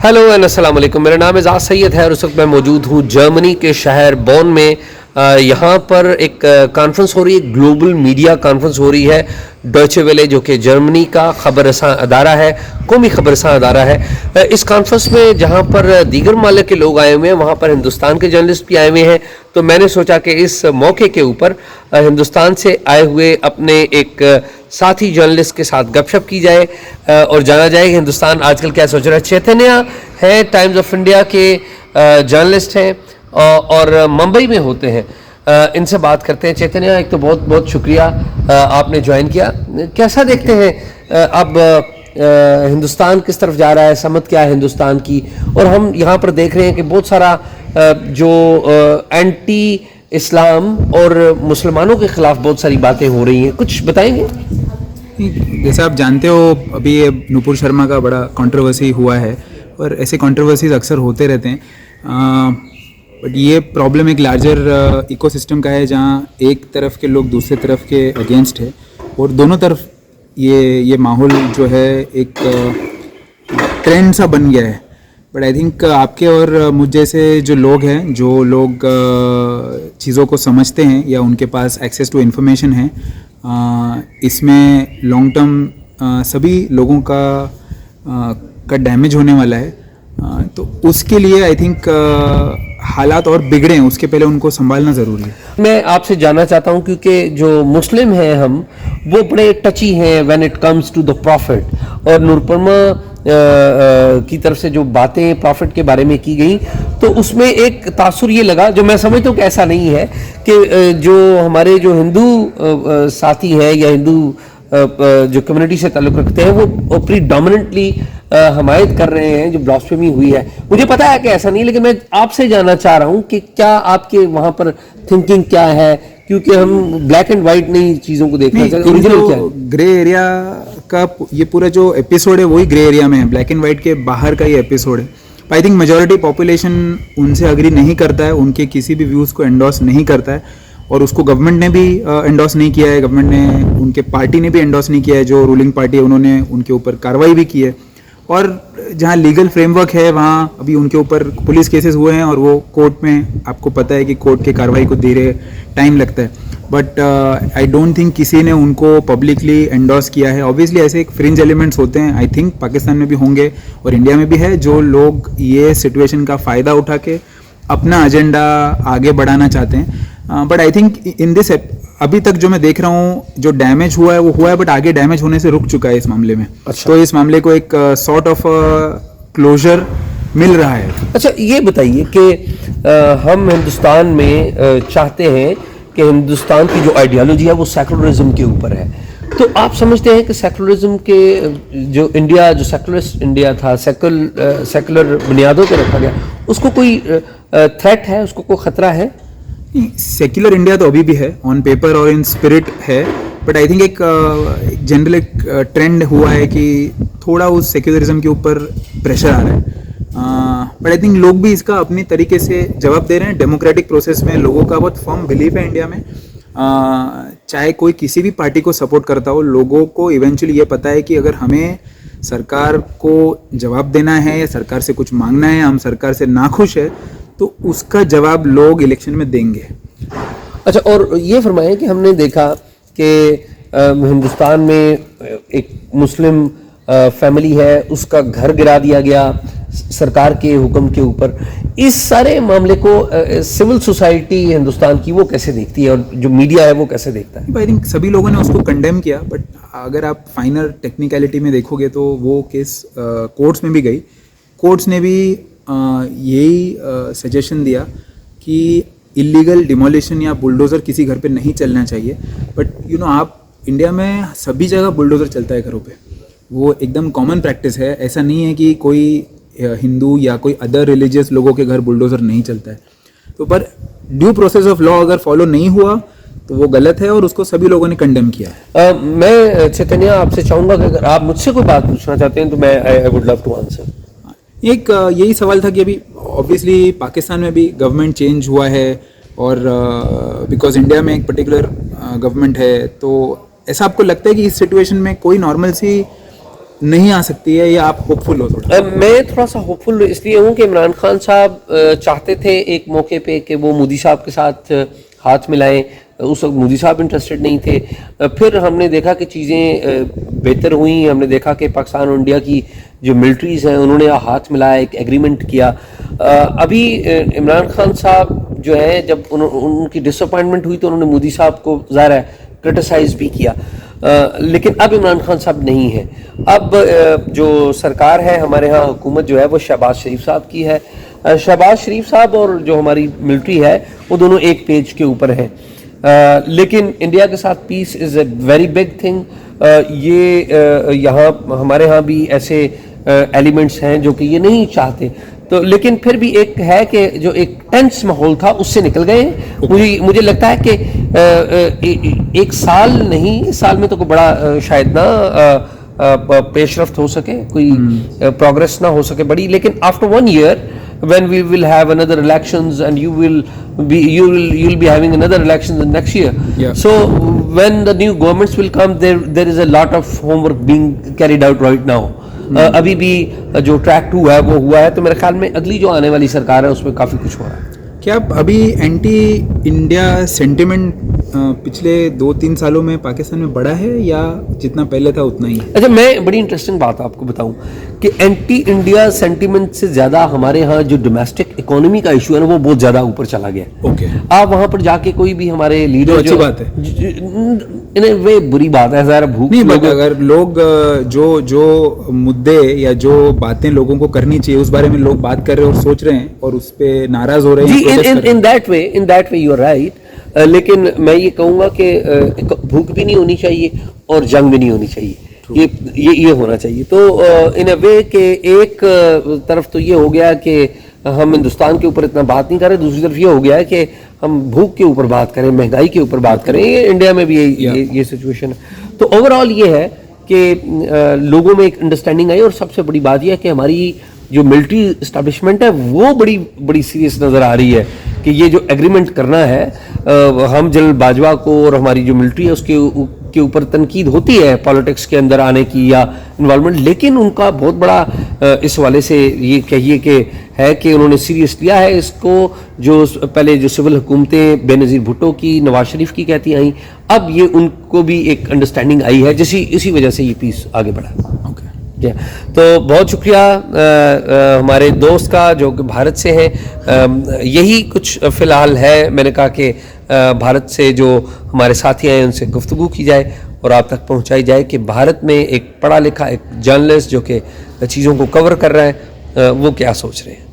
Hello and अस्सलाम वालेकुम। मेरा नाम एजाज सैयद है और उस वक्त मैं मौजूद हूँ जर्मनी के शहर बॉन में। यहाँ पर एक कॉन्फ्रेंस हो रही है, ग्लोबल मीडिया कॉन्फ्रेंस हो रही है। डॉयचे वेले जो कि जर्मनी का खबर रसां अदारा है, कौमी खबर रसां अदारा है। इस कॉन्फ्रेंस में जहाँ पर दीगर मालिक के लोग आए हुए हैं, वहाँ पर हिंदुस्तान के जर्नलिस्ट भी आए हुए हैं। तो मैंने सोचा कि इस मौके के ऊपर हिंदुस्तान से आए हुए अपने एक साथी जर्नलिस्ट के साथ गपशप की जाए और जाना जाए कि हिंदुस्तान आजकल क्या सोच रहा है। चैतन्य है, टाइम्स ऑफ इंडिया के जर्नलिस्ट हैं और मुंबई में होते हैं। इनसे बात करते हैं। चैतन्य, एक तो बहुत बहुत शुक्रिया आपने ज्वाइन किया। कैसा देखते हैं अब हिंदुस्तान किस तरफ जा रहा है, समत क्या है हिंदुस्तान की? और हम यहाँ पर देख रहे हैं कि बहुत सारा जो एंटी इस्लाम और मुसलमानों के खिलाफ बहुत सारी बातें हो रही हैं, कुछ बताएंगे? जैसे आप जानते हो, अभी ये नूपुर शर्मा का बड़ा कंट्रोवर्सी हुआ है और ऐसे कंट्रोवर्सीज अक्सर होते रहते हैं। बट ये प्रॉब्लम एक लार्जर इकोसिस्टम का है, जहाँ एक तरफ के लोग दूसरे तरफ के अगेंस्ट है और दोनों तरफ ये माहौल जो है एक ट्रेंड सा बन गया है। बट आई थिंक आपके और मुझ जैसे जो लोग हैं, जो लोग चीज़ों को समझते हैं या उनके पास एक्सेस टू इन्फॉर्मेशन है, इसमें लॉन्ग टर्म सभी लोगों का डैमेज होने वाला है। तो उसके लिए आई थिंक हालात और बिगड़े हैं, उसके पहले उनको संभालना ज़रूरी है। मैं आपसे जानना चाहता हूं, क्योंकि जो मुस्लिम हैं हम, वो बड़े टची हैं when it comes to the profit. और नूरपरमा की तरफ से जो बातें प्रॉफिट के बारे में की गई, तो उसमें एक तासुर ये लगा, जो मैं समझता हूँ कि ऐसा नहीं है, कि जो हमारे जो हिंदू साथी हैं या हिंदू जो कम्युनिटी से ताल्लुक़ रखते हैं, वो प्रीडोमिनेंटली हमायत कर रहे हैं जो ब्लास्फेमी हुई है। मुझे पता है कि ऐसा नहीं, लेकिन मैं आपसे जानना चाह रहा हूँ कि क्या आपके वहाँ पर थिंकिंग क्या है, क्योंकि हम ब्लैक एंड वाइट नहीं चीज़ों को देखना चाहते। ओरिजिनल क्या है? ग्रे एरिया का ये पूरा जो एपिसोड है वही ग्रे एरिया में है, ब्लैक एंड वाइट के बाहर का ये एपिसोड है। आई थिंक मेजॉरिटी पॉपुलेशन उनसे अग्री नहीं करता है, उनके किसी भी व्यूज़ को एंडोर्स नहीं करता है और उसको गवर्नमेंट ने भी एंडोर्स नहीं किया है। गवर्नमेंट ने, उनके पार्टी ने भी एंडोर्स नहीं किया है, जो रूलिंग पार्टी है उन्होंने उनके ऊपर कार्रवाई भी की है। और जहाँ लीगल फ्रेमवर्क है वहाँ अभी उनके ऊपर पुलिस केसेस हुए हैं और वो कोर्ट में, आपको पता है कि कोर्ट के कार्रवाई को धीरे टाइम लगता है। बट आई डोंट थिंक किसी ने उनको पब्लिकली एंडोर्स किया है। ऑब्वियसली ऐसे एक फ्रिंज एलिमेंट्स होते हैं, आई थिंक पाकिस्तान में भी होंगे और इंडिया में भी है, जो लोग ये सिचुएशन का फ़ायदा उठा के अपना एजेंडा आगे बढ़ाना चाहते हैं। But I think in this, अभी तक जो मैं देख रहा हूँ, जो डैमेज हुआ है वो हुआ है, बट आगे डैमेज होने से रुक चुका है इस मामले में। अच्छा। तो इस मामले को एक सॉर्ट ऑफ क्लोजर मिल रहा है। अच्छा, ये बताइए कि हम हिंदुस्तान में चाहते हैं कि हिंदुस्तान की जो आइडियोलॉजी है वो सेकुलरिज्म के ऊपर है। तो आप समझते हैं कि सेकुलरिज्म के जो इंडिया, जो सेकुलरिस्ट इंडिया था, सेकुलर बुनियादों पर रखा गया, उसको कोई थ्रेट है, उसको कोई ख़तरा है? सेक्युलर इंडिया तो अभी भी है, ऑन पेपर और इन स्पिरिट है। बट आई थिंक एक जनरल एक ट्रेंड हुआ है कि थोड़ा उस सेक्युलरिज्म के ऊपर प्रेशर आ रहा है। बट आई थिंक लोग भी इसका अपनी तरीके से जवाब दे रहे हैं। डेमोक्रेटिक प्रोसेस में लोगों का बहुत फर्म बिलीफ है इंडिया में। चाहे कोई किसी भी पार्टी को सपोर्ट करता हो, लोगों को इवेंचुअली ये पता है कि अगर हमें सरकार को जवाब देना है या सरकार से कुछ मांगना है, हम सरकार से नाखुश है, तो उसका जवाब लोग इलेक्शन में देंगे। अच्छा, और ये फरमाएं कि हमने देखा कि हिंदुस्तान में एक मुस्लिम फैमिली है, उसका घर गिरा दिया गया सरकार के हुक्म के ऊपर। इस सारे मामले को सिविल सोसाइटी हिंदुस्तान की वो कैसे देखती है और जो मीडिया है वो कैसे देखता है? आई थिंक सभी लोगों ने उसको कंडेम किया, बट अगर आप फाइनल टेक्निकलिटी में देखोगे तो वो केस कोर्ट्स में भी गई। कोर्ट्स ने भी यही सजेशन दिया कि इलीगल डिमोलिशन या बुलडोज़र किसी घर पे नहीं चलना चाहिए। बट यू नो, आप इंडिया में सभी जगह बुलडोज़र चलता है घरों पे, वो एकदम कॉमन प्रैक्टिस है। ऐसा नहीं है कि कोई हिंदू या कोई अदर रिलीजियस लोगों के घर बुलडोज़र नहीं चलता है। तो पर ड्यू प्रोसेस ऑफ लॉ अगर फॉलो नहीं हुआ तो वो गलत है और उसको सभी लोगों ने कंडेम किया है। मैं चैतन्य आपसे चाहूँगा कि अगर आप मुझसे कोई बात पूछना चाहते हैं तो मैं I would love to answer. एक यही सवाल था कि अभी ऑब्वियसली पाकिस्तान में भी गवर्नमेंट चेंज हुआ है और बिकॉज इंडिया में एक पर्टिकुलर गवर्नमेंट है, तो ऐसा आपको लगता है कि इस सिचुएशन में कोई नॉर्मल सी नहीं आ सकती है, या आप होपफुल हो थोड़ा? मैं थोड़ा सा होपफुल इसलिए हूँ कि इमरान खान साहब चाहते थे एक मौके पे कि वो मोदी साहब के साथ हाथ मिलाएं। उस वक्त मोदी साहब इंटरेस्टेड नहीं थे। फिर हमने देखा कि चीज़ें बेहतर हुई। हमने देखा कि पाकिस्तान और इंडिया की जो मिलिट्रीज़ हैं उन्होंने हाथ मिलाया, एक एग्रीमेंट किया। अभी इमरान खान साहब जो है, जब उनकी डिसअपॉइंटमेंट हुई तो उन्होंने मोदी साहब को ज़ाहिर है क्रिटिसाइज़ भी किया। लेकिन अब इमरान खान साहब नहीं है। अब जो सरकार है हमारे यहाँ, हुकूमत जो है वो शहबाज शरीफ साहब की है। शहबाज शरीफ साहब और जो हमारी मिलिट्री है वो दोनों एक पेज के ऊपर हैं। लेकिन इंडिया के साथ peace is a very big thing. ये यहाँ हमारे यहाँ भी ऐसे एलिमेंट्स हैं जो कि ये नहीं चाहते। तो लेकिन फिर भी एक है कि जो एक टेंस माहौल था उससे निकल गए। मुझे लगता है कि एक साल नहीं, इस साल में तो कोई बड़ा शायद ना पेशरफ्त हो सके, कोई प्रोग्रेस ना हो सके बड़ी। लेकिन after 1 year when we will have another elections and you'll be having another elections in next year. Yeah. So when the new governments will come, there is a lot of homework being carried out right now. अभी भी जो track 2 है वो हुआ है, तो मेरे ख्याल में अगली जो आने वाली सरकार है उसमें काफ़ी कुछ हो रहा है। क्या अभी एंटी इंडिया सेंटिमेंट पिछले 2-3 सालों में पाकिस्तान में बढ़ा है, या जितना पहले था उतना ही? अच्छा, मैं बड़ी इंटरेस्टिंग बात आपको बताऊं कि एंटी इंडिया सेंटीमेंट से ज़्यादा हमारे यहाँ जो डोमेस्टिक इकोनॉमी का इशू है ना वो बहुत ज़्यादा ऊपर चला गया। ओके। आप वहाँ पर जाके कोई भी हमारे लीडर, अच्छी बात है, इन वे बुरी बात है ज़रा भूख नहीं, बट अगर लोग जो मुद्दे या जो बातें लोगों को करनी चाहिए उस बारे में लोग बात कर रहे हैं और सोच रहे हैं और उस पे नाराज हो रहे हैं, in that way you are right. लेकिन मैं ये कहूँगा कि भूख भी नहीं होनी चाहिए और जंग भी नहीं होनी चाहिए। ये होना चाहिए। तो इन अ वे के एक तरफ तो ये हो गया कि हम हिंदुस्तान के ऊपर इतना बात नहीं कर रहे, दूसरी तरफ ये हो गया है कि हम भूख के ऊपर बात करें, महंगाई के ऊपर बात करें। ये इंडिया में भी ये सिचुएशन है। तो ओवरऑल ये है कि लोगों में एक अंडरस्टैंडिंग आई, और सबसे बड़ी बात यह है कि हमारी जो मिलिट्री इस्टेब्लिशमेंट है वो बड़ी सीरियस नज़र आ रही है कि ये जो एग्रीमेंट करना है, हम जनरल बाजवा को और हमारी जो मिलिट्री है उसके ऊपर तनकीद होती है पॉलिटिक्स के अंदर आने की या इन्वॉल्वमेंट, लेकिन उनका बहुत बड़ा इस वाले से ये कहिए कि है कि उन्होंने सीरियस लिया है इसको। जो पहले जो सिविल हुकूमतें बेनज़ीर भुट्टो की, नवाज शरीफ की कहती आई, अब ये उनको भी एक अंडरस्टैंडिंग आई है, इसी वजह से ये पीस आगे बढ़ा। तो बहुत शुक्रिया हमारे दोस्त का जो कि भारत से है। यही कुछ फ़िलहाल है, मैंने कहा कि भारत से जो हमारे साथी हैं उनसे गुफ्तगू की जाए और आप तक पहुंचाई जाए कि भारत में एक पढ़ा लिखा एक जर्नलिस्ट जो कि चीज़ों को कवर कर रहा है वो क्या सोच रहे हैं।